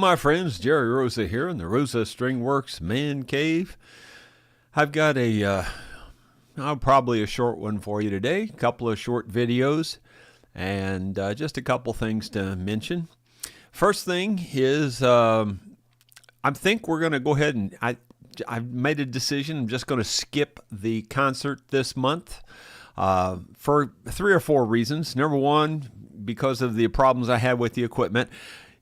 my friends. Jerry Rosa here in the Rosa Stringworks Man Cave. I've got probably a short one for you today. A couple of short videos and just a couple things to mention. First thing is I think we're going to go ahead and I've made a decision. I'm just going to skip the concert this month for 3 or 4 reasons. Number one, because of the problems I had with the equipment.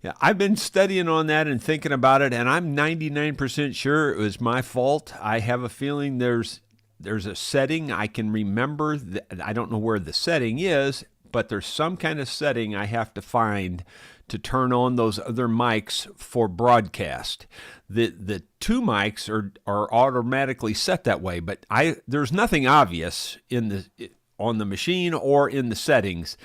Yeah, I've been studying on that and thinking about it, and I'm 99% sure it was my fault. I have a feeling there's a setting I can remember. I don't know where the setting is, but there's some kind of setting I have to find to turn on those other mics for broadcast. The 2 mics are automatically set that way, but there's nothing obvious on the machine or in the settings.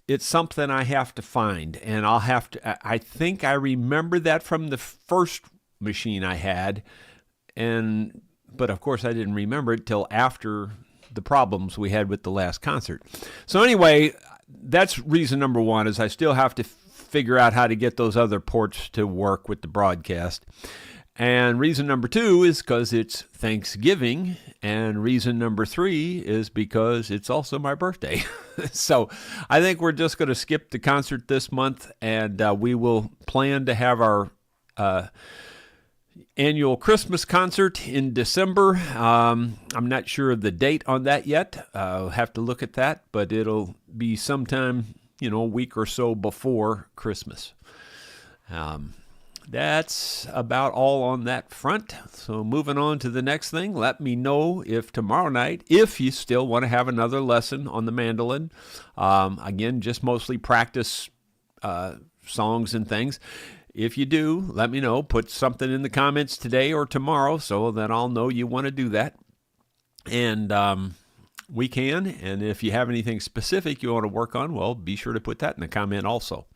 It's something I have to find, and I think I remember that from the first machine I had, but of course I didn't remember it till after the problems we had with the last concert. So anyway, that's reason number one, is I still have to figure out how to get those other ports to work with the broadcast. And reason number 2 is because it's Thanksgiving, and reason number 3 is because it's also my birthday. So I think we're just going to skip the concert this month, and we will plan to have our annual Christmas concert in December. I'm not sure of the date on that yet. I'll have to look at that, but it'll be sometime, a week or so before Christmas. That's about all on that front. So moving on to the next thing, let me know if tomorrow night, if you still want to have another lesson on the mandolin. Again, just mostly practice songs and things. If you do, let me know. Put something in the comments today or tomorrow so that I'll know you want to do that. And we can. And if you have anything specific you want to work on, well, be sure to put that in the comment also.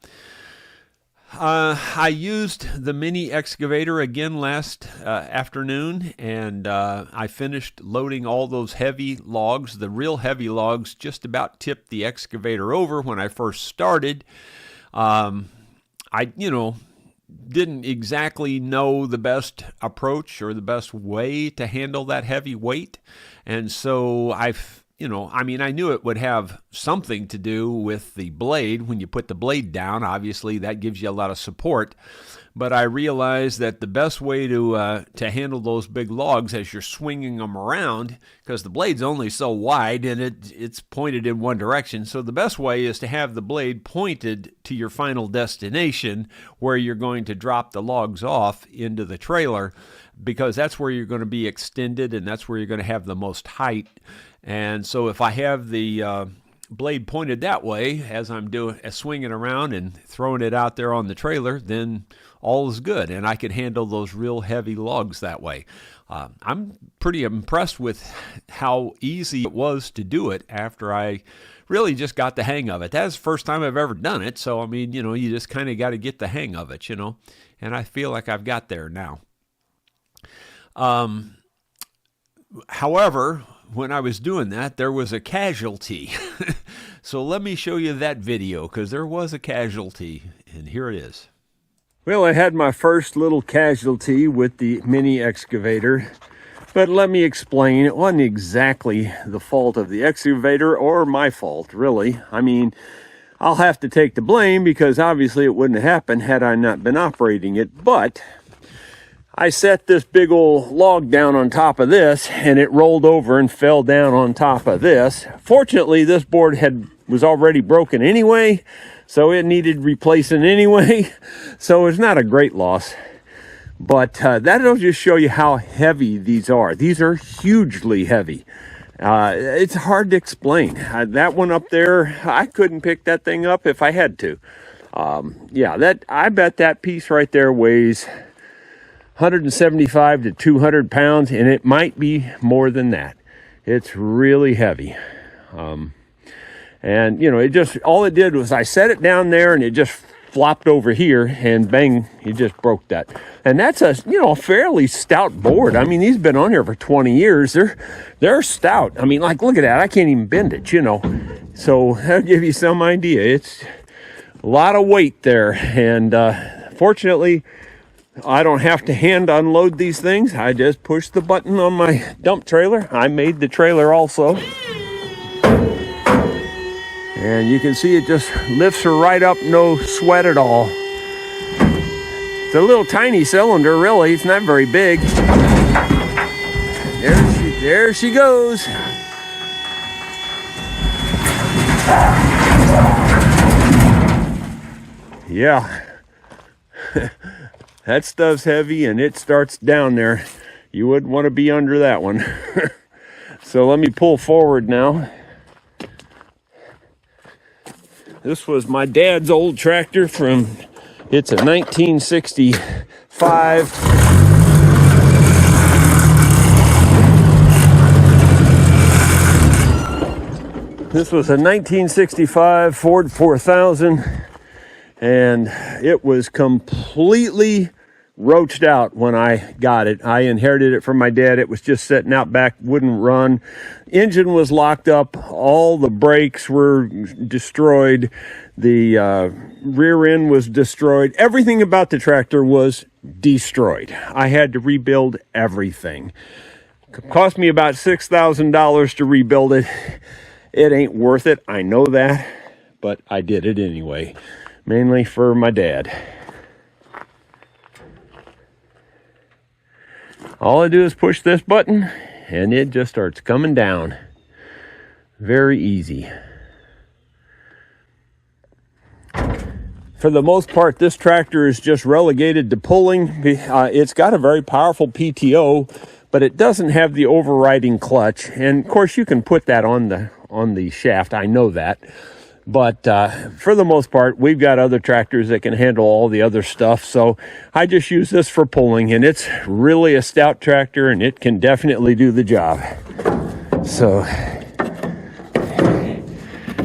I used the mini excavator again last afternoon, and I finished loading all those heavy logs. The real heavy logs just about tipped the excavator over when I first started. I didn't exactly know the best approach or the best way to handle that heavy weight, and so I knew it would have something to do with the blade. When you put the blade down, obviously that gives you a lot of support. But I realized that the best way to handle those big logs as you're swinging them around, because the blade's only so wide and it's pointed in one direction. So the best way is to have the blade pointed to your final destination where you're going to drop the logs off into the trailer, because that's where you're going to be extended and that's where you're going to have the most height. And so if I have the blade pointed that way as I'm swinging around and throwing it out there on the trailer, then all is good, and I can handle those real heavy logs that way. I'm pretty impressed with how easy it was to do it after I really just got the hang of it. That's the first time I've ever done it, so you just kind of got to get the hang of it, and I feel like I've got there now. However, when I was doing that, there was a casualty. So let me show you that video, because there was a casualty, and here it is. Well, I had my first little casualty with the mini excavator, but let me explain. It wasn't exactly the fault of the excavator or my fault, really. I'll have to take the blame, because obviously it wouldn't have happened had I not been operating it, but I set this big old log down on top of this, and it rolled over and fell down on top of this. Fortunately, this board was already broken anyway, so it needed replacing anyway. So it's not a great loss. But that'll just show you how heavy these are. These are hugely heavy. It's hard to explain. That one up there, I couldn't pick that thing up if I had to. I bet that piece right there weighs 175 to 200 pounds, and it might be more than that. It's really heavy. All it did was I set it down there, and it just flopped over here, and bang, it just broke that. And that's a fairly stout board. These been on here for 20 years. They're stout. Look at that. I can't even bend it, So that'll give you some idea. It's a lot of weight there, and fortunately, I don't have to hand unload these things. I just push the button on my dump trailer. I made the trailer also. And you can see it just lifts her right up, no sweat at all. It's a little tiny cylinder, really. It's not very big. There she goes. Yeah. That stuff's heavy and it starts down there. You wouldn't want to be under that one. So let me pull forward now. This was my dad's old tractor it's a 1965. This was a 1965 Ford 4000, and it was completely roached out when I got it. I inherited it from my dad. It was just sitting out back, wouldn't run. Engine was locked up. All the brakes were destroyed. The rear end was destroyed. Everything about the tractor was destroyed. I had to rebuild everything. It cost me about $6,000 to rebuild it. It ain't worth it. I know that, but I did it anyway, mainly for my dad. All I do is push this button and it just starts coming down. Very easy. For the most part, this tractor is just relegated to pulling. It's got a very powerful PTO, but it doesn't have the overriding clutch. And of course, you can put that on the shaft. I know that. But for the most part, we've got other tractors that can handle all the other stuff. So I just use this for pulling, and it's really a stout tractor, and it can definitely do the job. So,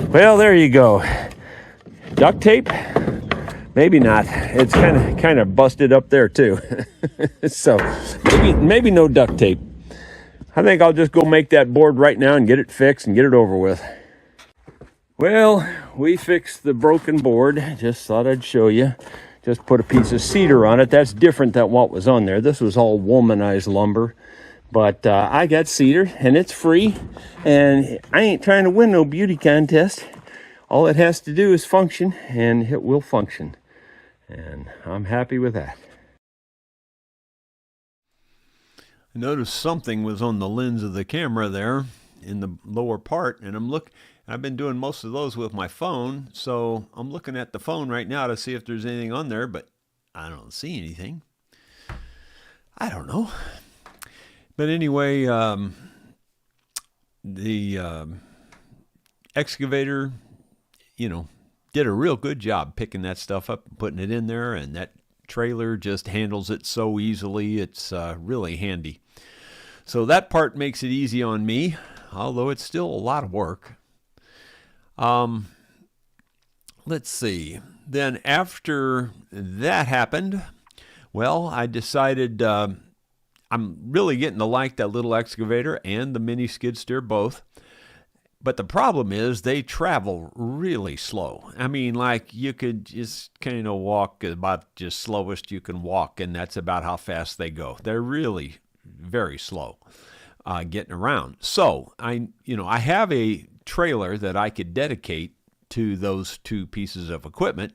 well, there you go. Duct tape? Maybe not. It's kind of busted up there too. So maybe no duct tape. I think I'll just go make that board right now and get it fixed and get it over with. Well, we fixed the broken board. Just thought I'd show you. Just put a piece of cedar on it. That's different than what was on there. This was all womanized lumber. But I got cedar, and it's free. And I ain't trying to win no beauty contest. All it has to do is function, and it will function. And I'm happy with that. I noticed something was on the lens of the camera there in the lower part, and I've been doing most of those with my phone, so I'm looking at the phone right now to see if there's anything on there, but I don't see anything. I don't know. But anyway, the excavator, did a real good job picking that stuff up and putting it in there, and that trailer just handles it so easily. It's really handy. So that part makes it easy on me, although it's still a lot of work. Let's see. Then after that happened, well, I decided I'm really getting to like that little excavator and the mini skid steer both. But the problem is they travel really slow. I mean, like you could just kind of walk about just slowest you can walk, and that's about how fast they go. They're really very slow getting around. So I have a trailer that I could dedicate to those two pieces of equipment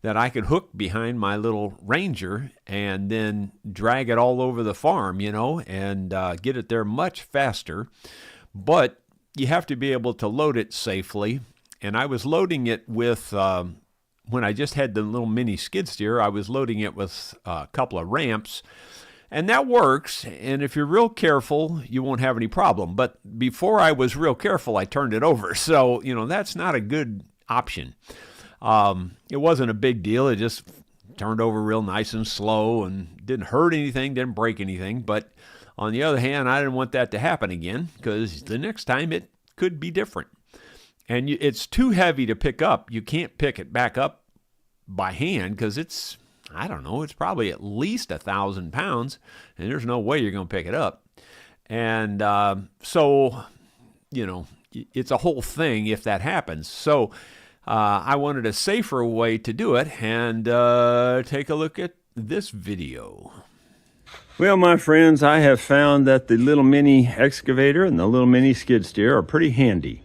that I could hook behind my little Ranger and then drag it all over the farm, and get it there much faster. But you have to be able to load it safely. And I was loading it with, when I just had the little mini skid steer, I was loading it with a couple of ramps. And that works, and if you're real careful, you won't have any problem. But before I was real careful, I turned it over. So, that's not a good option. It wasn't a big deal. It just turned over real nice and slow and didn't hurt anything, didn't break anything. But on the other hand, I didn't want that to happen again because the next time it could be different. And it's too heavy to pick up. You can't pick it back up by hand because it's probably at least 1,000 pounds, and there's no way you're going to pick it up. And so, it's a whole thing if that happens. So I wanted a safer way to do it, and take a look at this video. Well, my friends, I have found that the little mini excavator and the little mini skid steer are pretty handy,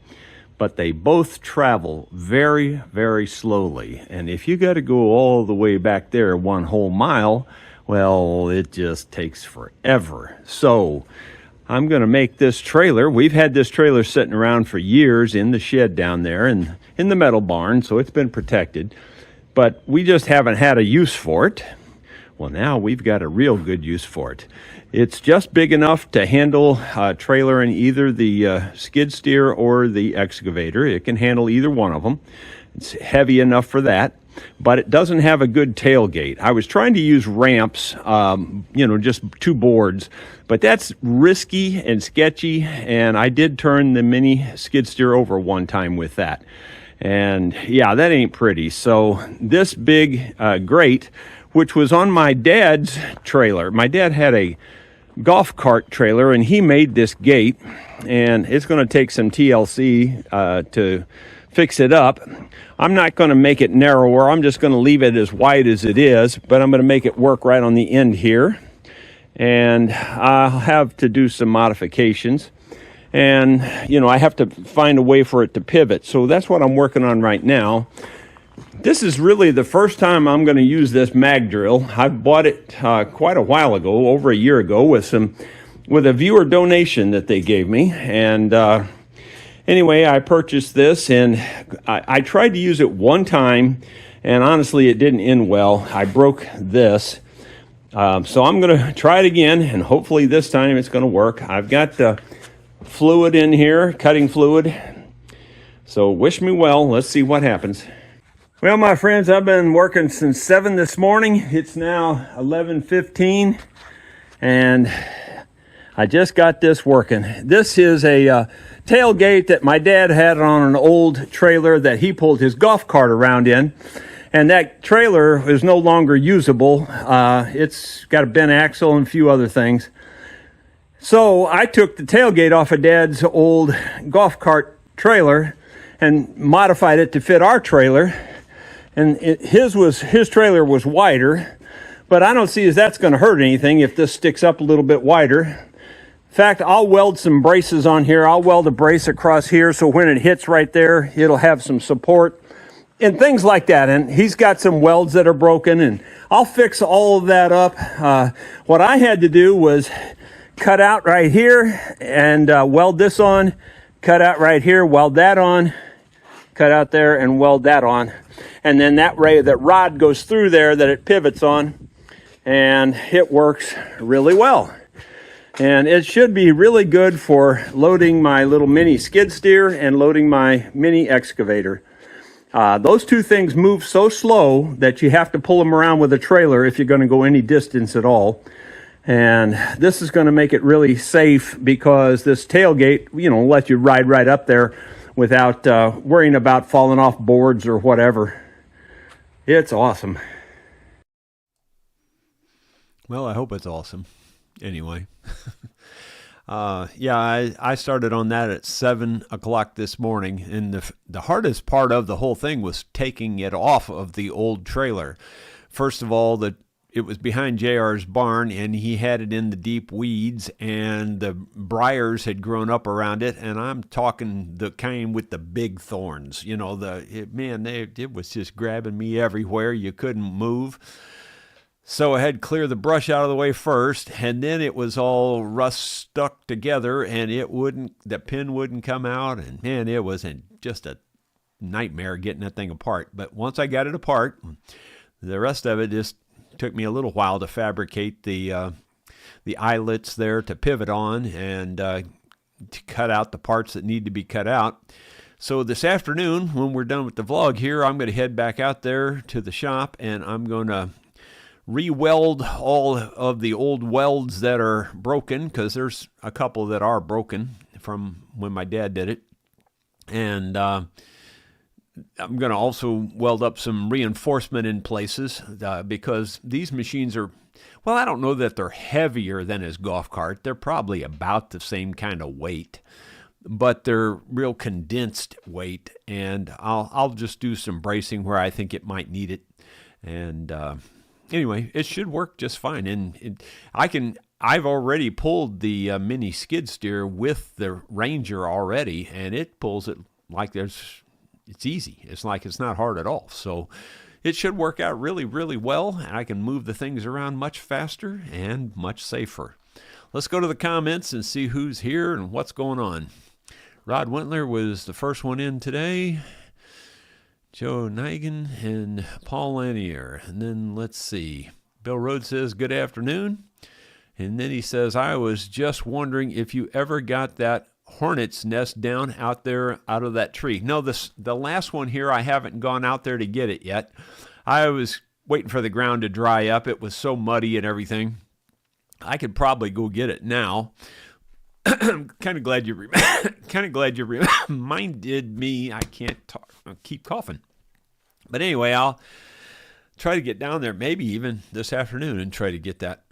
but they both travel very, very slowly. And if you got to go all the way back there 1 whole mile, well, it just takes forever. So I'm going to make this trailer. We've had this trailer sitting around for years in the shed down there and in the metal barn, so it's been protected, but we just haven't had a use for it. Well, now we've got a real good use for it. It's just big enough to handle a trailer in either the skid steer or the excavator. It can handle either one of them. It's heavy enough for that, but it doesn't have a good tailgate. I was trying to use ramps, just 2 boards, but that's risky and sketchy, and I did turn the mini skid steer over one time with that. And yeah, that ain't pretty. So this big grate, which was on my dad's trailer. My dad had a golf cart trailer, and he made this gate, and it's going to take some TLC to fix it up. I'm not going to make it narrower. I'm just going to leave it as wide as it is, but I'm going to make it work right on the end here. And I'll have to do some modifications. And, I have to find a way for it to pivot. So that's what I'm working on right now. This is really the first time I'm going to use this mag drill. I bought it quite a while ago, over a year ago, with a viewer donation that they gave me. And anyway, I purchased this, and I tried to use it one time, and honestly, it didn't end well. I broke this. So I'm going to try it again, and hopefully this time it's going to work. I've got the fluid in here, cutting fluid. So wish me well. Let's see what happens. Well, my friends, I've been working since 7 this morning. It's now 11:15, and I just got this working. This is a tailgate that my dad had on an old trailer that he pulled his golf cart around in, and that trailer is no longer usable. It's got a bent axle and a few other things. So I took the tailgate off of Dad's old golf cart trailer and modified it to fit our trailer. And his trailer was wider, but I don't see as that's going to hurt anything if this sticks up a little bit wider. In fact, I'll weld some braces on here. I'll weld a brace across here so when it hits right there, it'll have some support and things like that. And he's got some welds that are broken, and I'll fix all of that up. What I had to do was cut out right here and weld this on, cut out right here, weld that on, cut out there and weld that on. And then that rod goes through there that it pivots on, and it works really well. And it should be really good for loading my little mini skid steer and loading my mini excavator. Those two things move so slow that you have to pull them around with a trailer if you're going to go any distance at all. And this is going to make it really safe because this tailgate, will let you ride right up there without worrying about falling off boards or whatever. It's awesome. Well, I hope it's awesome. Anyway. I started on that at 7 o'clock this morning, and the hardest part of the whole thing was taking it off of the old trailer. First of all, it was behind JR's barn, and he had it in the deep weeds, and the briars had grown up around it, and I'm talking the kind with the big thorns. It was just grabbing me everywhere. You couldn't move. So I had to clear the brush out of the way first, and then it was all rust stuck together, and the pin wouldn't come out, and man, it was just a nightmare getting that thing apart. But once I got it apart, the rest of it just took me a little while to fabricate the eyelets there to pivot on, and to cut out the parts that need to be cut out. So this afternoon, when we're done with the vlog here, I'm going to head back out there to the shop, and I'm going to re-weld all of the old welds that are broken, because there's a couple that are broken from when my dad did it. And I'm going to also weld up some reinforcement in places because these machines are, well, I don't know that they're heavier than his golf cart. They're probably about the same kind of weight. but they're real condensed weight, and I'll just do some bracing where I think it might need it. And anyway, it should work just fine. And I've already pulled the mini skid steer with the Ranger already, and it pulls it like it's easy. It's like it's not hard at all. So it should work out really, really well, and I can move the things around much faster and much safer. Let's go to the comments and see who's here and what's going on. Rod Wentler was the first one in today. Joe Nigan and Paul Lanier. And then let's see. Bill Rhodes says, good afternoon. And then he says, I was just wondering if you ever got that hornet's nest down out there out of that tree. No, the last one here, I haven't gone out there to get it yet. I was waiting for the ground to dry up. It was so muddy and everything. I could probably go get it now. kind of glad you reminded me. I can't talk. I'll keep coughing. But anyway, I'll try to get down there maybe even this afternoon and try to get that.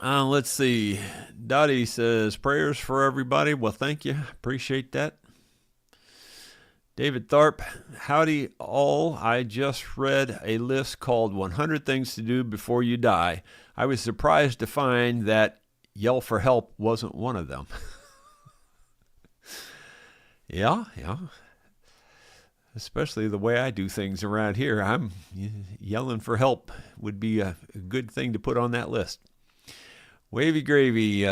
Let's see. Dottie says, prayers for everybody. Well, thank you. Appreciate that. David Tharp, howdy all. I just read a list called 100 Things to Do Before You Die. I was surprised to find that yell for help wasn't one of them. Yeah. Especially the way I do things around here. I'm yelling for help would be a good thing to put on that list. Wavy gravy.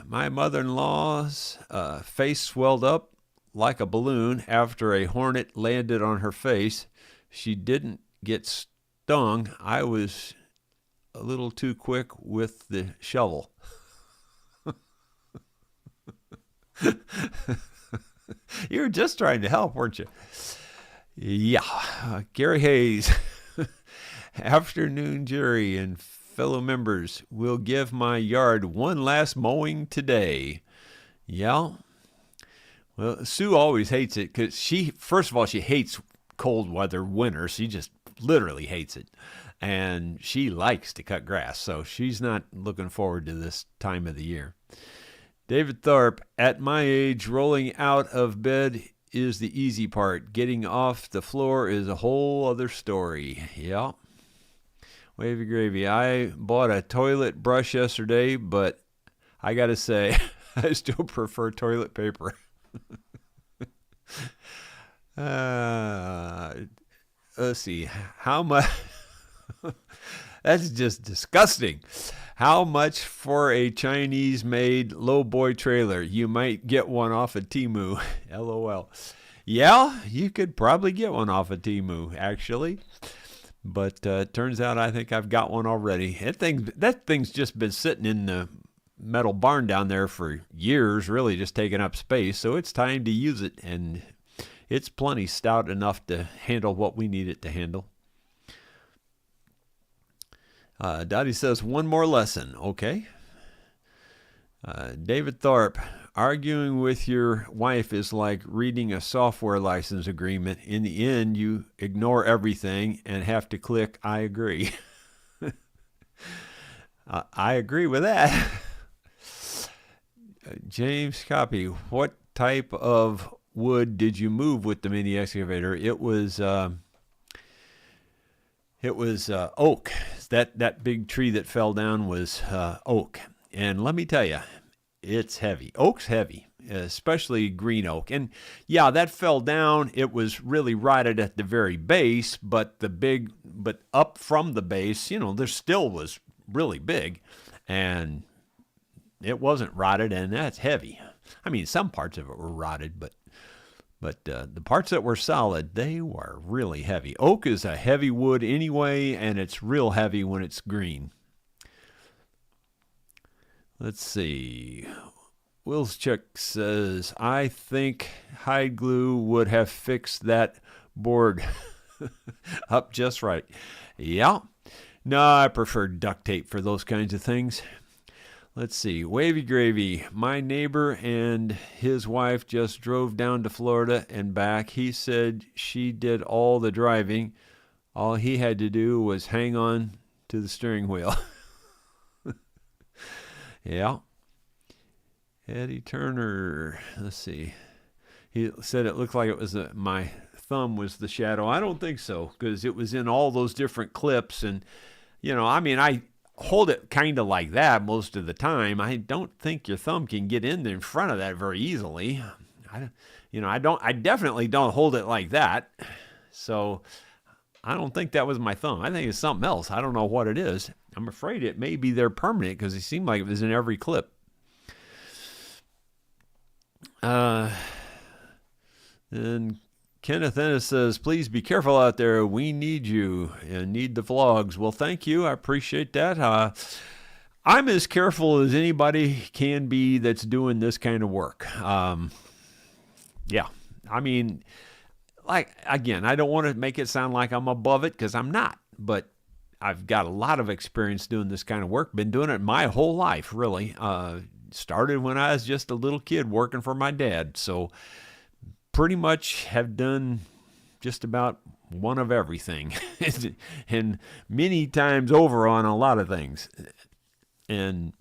My mother-in-law's face swelled up like a balloon after a hornet landed on her face. She didn't get stung. I was a little too quick with the shovel. You were just trying to help, weren't you? Yeah. Gary Hayes. Afternoon, Jerry and fellow members. Will give my yard one last mowing today. Yeah. Well, Sue always hates it because first of all, she hates cold weather, winter. She just literally hates it. And she likes to cut grass, so she's not looking forward to this time of the year. David Tharp, at my age, rolling out of bed is the easy part. Getting off the floor is a whole other story. Yeah. Wavy gravy. I bought a toilet brush yesterday, but I got to say, I still prefer toilet paper. Let's see. How much? That's just disgusting. How much for a Chinese-made lowboy trailer? You might get one off of Temu. LOL. Yeah, you could probably get one off of Temu, actually. But turns out I think I've got one already. That thing's just been sitting in the metal barn down there for years, really just taking up space. So it's time to use it, and it's plenty stout enough to handle what we need it to handle. Dottie says, one more lesson. Okay. David Tharp, arguing with your wife is like reading a software license agreement. In the end, you ignore everything and have to click, I agree. I agree with that. James Copy, what type of wood did you move with the mini excavator? It was oak. That big tree that fell down was oak. And let me tell you, it's heavy. Oak's heavy, especially green oak. And yeah, that fell down. It was really rotted at the very base, but up from the base, there still was really big, and it wasn't rotted, and that's heavy. I mean, some parts of it were rotted, but the parts that were solid, they were really heavy. Oak is a heavy wood anyway, and it's real heavy when it's green. Let's see. Willschuk says, I think hide glue would have fixed that board up just right. Yeah. No, I prefer duct tape for those kinds of things. Let's see. Wavy gravy. My neighbor and his wife just drove down to Florida and back. He said she did all the driving. All he had to do was hang on to the steering wheel. Yeah. Eddie Turner, let's see. He said it looked like it was my thumb was the shadow. I don't think so, because it was in all those different clips. And, I mean, I hold it kind of like that most of the time. I don't think your thumb can get in front of that very easily. I definitely don't hold it like that. So I don't think that was my thumb. I think it's something else. I don't know what it is. I'm afraid it may be there permanent, because it seemed like it was in every clip. And Kenneth Ennis says, please be careful out there. We need you and need the vlogs. Well, thank you. I appreciate that. I'm as careful as anybody can be that's doing this kind of work. Yeah. I mean, again, I don't want to make it sound like I'm above it, because I'm not. But I've got a lot of experience doing this kind of work. Been doing it my whole life, really. Started when I was just a little kid working for my dad. So pretty much have done just about one of everything and many times over on a lot of things. And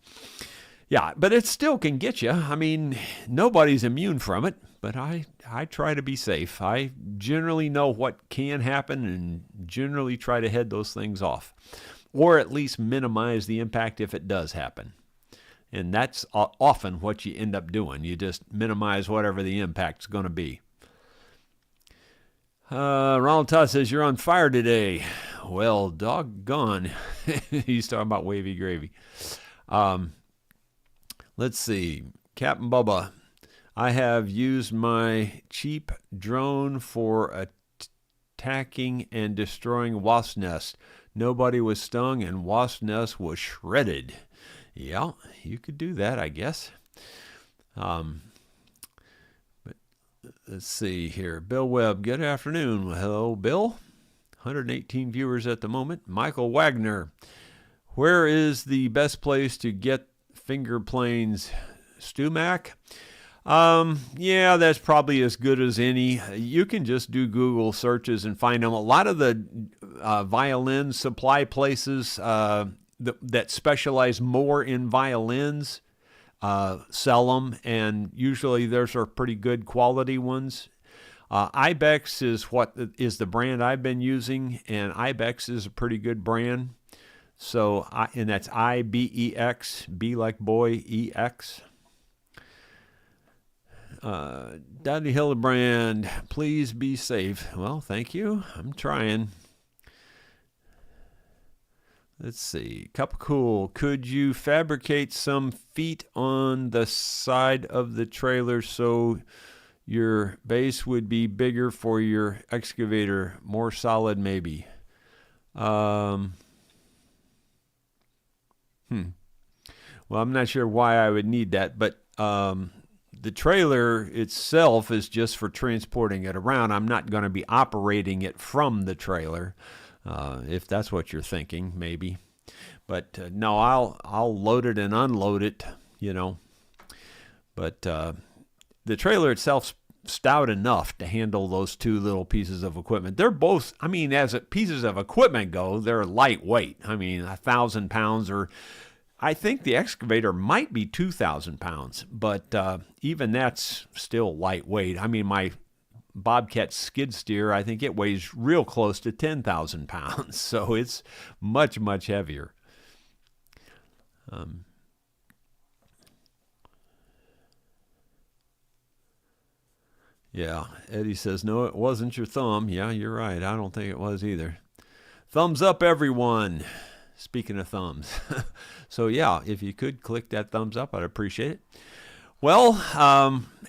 yeah, but it still can get you. I mean, nobody's immune from it, but I try to be safe. I generally know what can happen and generally try to head those things off, or at least minimize the impact if it does happen. And that's often what you end up doing. You just minimize whatever the impact's going to be. Ronald Todd says, you're on fire today. Well, doggone. He's talking about wavy gravy. Let's see. Captain Bubba, I have used my cheap drone for attacking and destroying wasp nests. Nobody was stung and wasp nest was shredded. Yeah, you could do that, I guess. But let's see here. Bill Webb, good afternoon. Well, hello, Bill. 118 viewers at the moment. Michael Wagner, where is the best place to get finger planes? Stumac? Yeah, that's probably as good as any. You can just do Google searches and find them. A lot of the violin supply places that specialize more in violins sell them, and usually those are pretty good quality ones. Ibex is the brand I've been using, and Ibex is a pretty good brand. So, and that's IBEX, B like boy, EX. Dudley Hildebrand, please be safe. Well, thank you. I'm trying. Let's see. Cup of Cool. Could you fabricate some feet on the side of the trailer so your base would be bigger for your excavator? More solid, maybe. Well, I'm not sure why I would need that, but the trailer itself is just for transporting it around. I'm not going to be operating it from the trailer. If that's what you're thinking, maybe. But no, I'll load it and unload it, But the trailer itself's stout enough to handle those two little pieces of equipment. They're both, as pieces of equipment go, they're lightweight. 1,000 pounds, or I think the excavator might be 2,000 pounds, but even that's still lightweight. My Bobcat skid steer, I think it weighs real close to 10,000 pounds, so it's much, much heavier. Yeah, Eddie says, no, it wasn't your thumb. Yeah, you're right. I don't think it was either. Thumbs up, everyone. Speaking of thumbs. So, yeah, if you could click that thumbs up, I'd appreciate it. Well,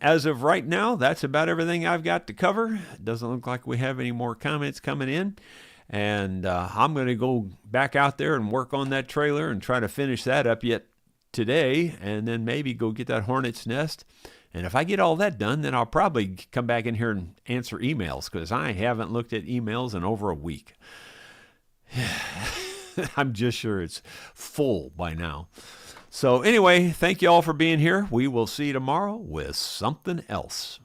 as of right now, that's about everything I've got to cover. It doesn't look like we have any more comments coming in. And I'm going to go back out there and work on that trailer and try to finish that up yet today, and then maybe go get that hornet's nest. And if I get all that done, then I'll probably come back in here and answer emails, because I haven't looked at emails in over a week. I'm just sure it's full by now. So anyway, thank you all for being here. We will see you tomorrow with something else.